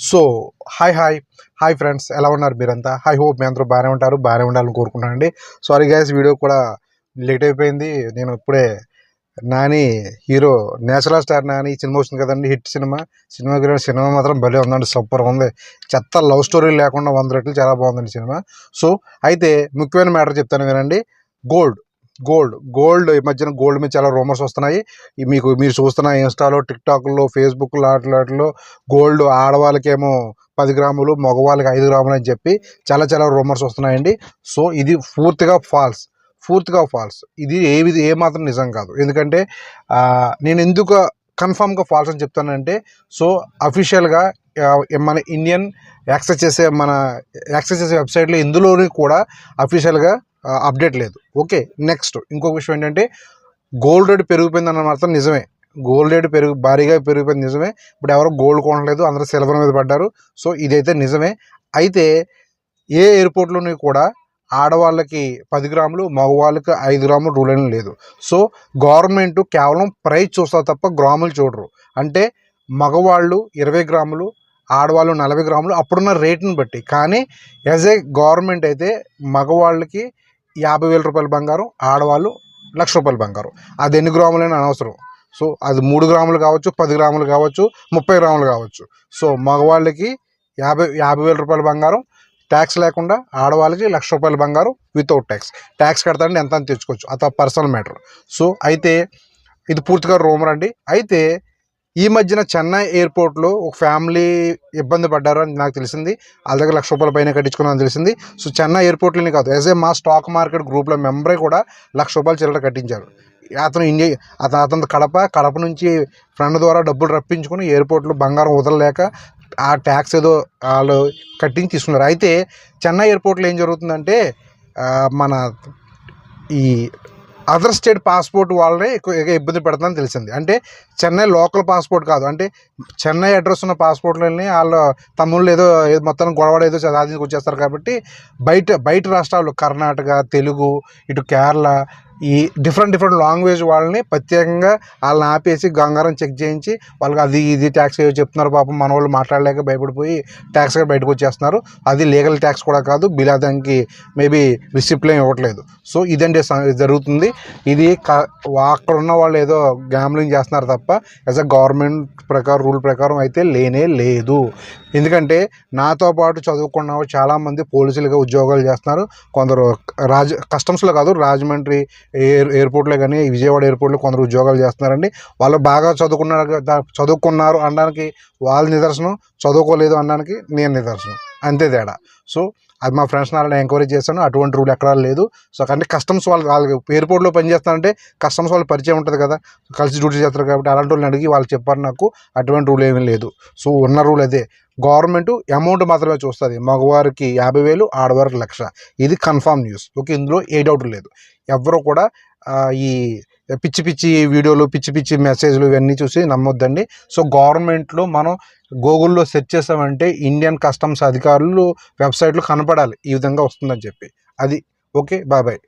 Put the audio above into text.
So hi friends, ఎలా ఉన్నారు మీరంతా? ఐ హోప్ మీ అందరూ బాగానే ఉంటారు, బాగానే ఉండాలని కోరుకుంటానండి. సారీ గైస్, వీడియో కూడా లేట్ అయిపోయింది. నేను ఇప్పుడే Nani hero natural star Nani cinema వచ్చింది కదండి, హిట్ సినిమా మాత్రం భలే ఉందండి, సూపర్ ఉంది. చెత్త లవ్ స్టోరీ లేకుండా 100 రెట్లు చాలా బాగుందండి సినిమా. సో అయితే ముఖ్యమైన మ్యాటర్ చెప్తాను వినండి. గోల్డ్ ఈ మధ్యన గోల్డ్ మీద చాలా రూమర్స్ వస్తున్నాయి. మీరు చూస్తున్న ఇన్స్టాలో, టిక్టాక్లో, ఫేస్బుక్లో వాటిలో గోల్డ్ ఆడవాళ్ళకేమో 10 గ్రాములు, మగవాళ్ళకి 5 గ్రాములు అని చెప్పి చాలా రూమర్స్ వస్తున్నాయండి. సో ఇది పూర్తిగా ఫాల్స్. ఇది ఏమాత్రం నిజం కాదు. ఎందుకంటే నేను ఎందుకు కన్ఫామ్గా ఫాల్స్ అని చెప్తానంటే, సో అఫీషియల్గా మన ఇండియన్ యాక్సెస్ చేసే వెబ్సైట్లో ఇందులోని కూడా అఫీషియల్గా అప్డేట్ లేదు. ఓకే, నెక్స్ట్ ఇంకొక విషయం ఏంటంటే, గోల్డ్ రేట్ పెరిగిపోయిందన్న మాత్రం నిజమే. గోల్డ్ రేట్ భారీగా పెరిగిపోయింది నిజమే. ఇప్పుడు ఎవరు గోల్డ్ కొనలేదు, అందరూ సిల్వర్ మీద పడ్డారు. సో ఇదైతే నిజమే. అయితే ఏ ఎయిర్పోర్ట్లోని కూడా ఆడవాళ్ళకి 10 గ్రాములు, మగవాళ్ళకి 5 గ్రాములు రూల్ అని లేదు. సో గవర్నమెంట్ కేవలం ప్రైస్ చూస్తారు తప్ప గ్రాములు చూడరు. అంటే మగవాళ్ళు 20 గ్రాములు, ఆడవాళ్ళు 40 గ్రాములు అప్పుడున్న రేటుని బట్టి. కానీ యాజ్ ఏ గవర్నమెంట్ అయితే మగవాళ్ళకి 50,000 రూపాయల బంగారం, ఆడవాళ్ళు ₹1,00,000 బంగారం. అది ఎన్ని గ్రాములైనా అనవసరం. సో అది 3 గ్రాములు కావచ్చు, 10 గ్రాములు కావచ్చు, 30 గ్రాములు కావచ్చు. సో మగవాళ్ళకి 50,000 రూపాయల బంగారం ట్యాక్స్ లేకుండా, ఆడవాళ్ళకి ₹1,00,000 బంగారం వితౌట్ ట్యాక్స్ కడతాండి, ఎంత అని తెచ్చుకోవచ్చు. అది పర్సనల్ మ్యాటర్. సో అయితే ఇది పూర్తిగా రూమర్ అండి. అయితే ఈ మధ్యన చెన్నై ఎయిర్పోర్ట్లో ఒక ఫ్యామిలీ ఇబ్బంది పడ్డారు అని నాకు తెలిసింది. వాళ్ళ దగ్గర ₹1,00,000 పైన కట్టించుకున్నాను తెలిసింది. సో చెన్నై ఎయిర్పోర్ట్లోనే కాదు, యాజ్ ఏ మా స్టాక్ మార్కెట్ గ్రూప్లో మెంబరే కూడా ₹1,00,000 చిల్లర కట్టించారు. అతను కడప నుంచి ఫ్రెండ్ ద్వారా డబ్బులు రప్పించుకొని ఎయిర్పోర్ట్లో బంగారం వదలలేక ఆ ట్యాక్స్ ఏదో వాళ్ళు కట్టించి తీసుకున్నారు. అయితే చెన్నై ఎయిర్పోర్ట్లో ఏం జరుగుతుందంటే, మన ఈ అదర్ స్టేట్ పాస్పోర్ట్ వాళ్ళనే ఎక్కువ ఇబ్బంది పెడుతుందని తెలిసింది. అంటే చెన్నై లోకల్ పాస్పోర్ట్ కాదు, అంటే చెన్నై అడ్రస్ ఉన్న పాస్పోర్ట్లని వాళ్ళ తమ్ముళ్ళు ఏదో మొత్తం గొడవడ ఏదో సాధించుకు వచ్చేస్తారు. కాబట్టి బయట రాష్ట్రాలు, కర్ణాటక, తెలుగు, ఇటు కేరళ, ఈ డిఫరెంట్ లాంగ్వేజ్ వాళ్ళని ప్రత్యేకంగా వాళ్ళని ఆపేసి గంగారం చెక్ చేయించి వాళ్ళకి అది ఇది ట్యాక్స్ ఏదో చెప్తున్నారు. పాపం మన వాళ్ళు మాట్లాడలేక భయపడిపోయి ట్యాక్స్గా బయటకు వచ్చేస్తున్నారు. అది లీగల్ ట్యాక్స్ కూడా కాదు, బిలాదానికి మేబీ రిసిప్ట్లేం ఇవ్వట్లేదు. సో ఇదంటే జరుగుతుంది. ఇది అక్కడ ఉన్న వాళ్ళు ఏదో గ్యామ్లింగ్ చేస్తున్నారు తప్ప యాజ్ అ గవర్నమెంట్ రూల్ ప్రకారం అయితే లేనే లేదు. ఎందుకంటే నాతో పాటు చదువుకున్న చాలామంది పోలీసులుగా ఉద్యోగాలు చేస్తున్నారు. కొందరు కస్టమ్స్లో కాదు, రాజమండ్రి ఎయిర్పోర్ట్లో కానీ, విజయవాడ ఎయిర్పోర్ట్లో కొందరు ఉద్యోగాలు చేస్తున్నారండి. వాళ్ళు బాగా చదువుకున్నారు అనడానికి వాళ్ళ నిదర్శనం, చదువుకోలేదు అనడానికి నేను నిదర్శనం, అంతే తేడా. సో అది మా ఫ్రెండ్స్ వాళ్ళని ఎంక్వైరీ చేశాను, అటువంటి రూల్ ఎక్కడా లేదు. సో అంటే కస్టమ్స్ వాళ్ళకి ఎయిర్పోర్ట్లో పనిచేస్తానంటే కస్టమ్స్ వాళ్ళు పరిచయం ఉంటుంది కదా, కలిసి డ్యూటీ చేస్తారు కాబట్టి అలాంటి వాళ్ళని అడిగి వాళ్ళు చెప్పారు నాకు, అటువంటి రూల్ ఏమీ లేదు. సో ఉన్న రూల్ అదే, గవర్నమెంట్ అమౌంట్ మాత్రమే చూస్తుంది. మగవారికి 50,000, ఆడవారికి 1,00,000. ఇది కన్ఫామ్ న్యూస్. ఓకే, ఇందులో ఏ డౌట్ లేదు. ఎవరు కూడా ఈ పిచ్చి వీడియోలు, పిచ్చి మెసేజ్లు ఇవన్నీ చూసి నమ్మొద్దండి. సో గవర్నమెంట్లో మనం గూగుల్లో సెర్చ్ చేసామంటే ఇండియన్ కస్టమ్స్ అధికారులు వెబ్సైట్లు కనపడాలి, ఈ విధంగా వస్తుందని చెప్పి. అది ఓకే, బాయ్.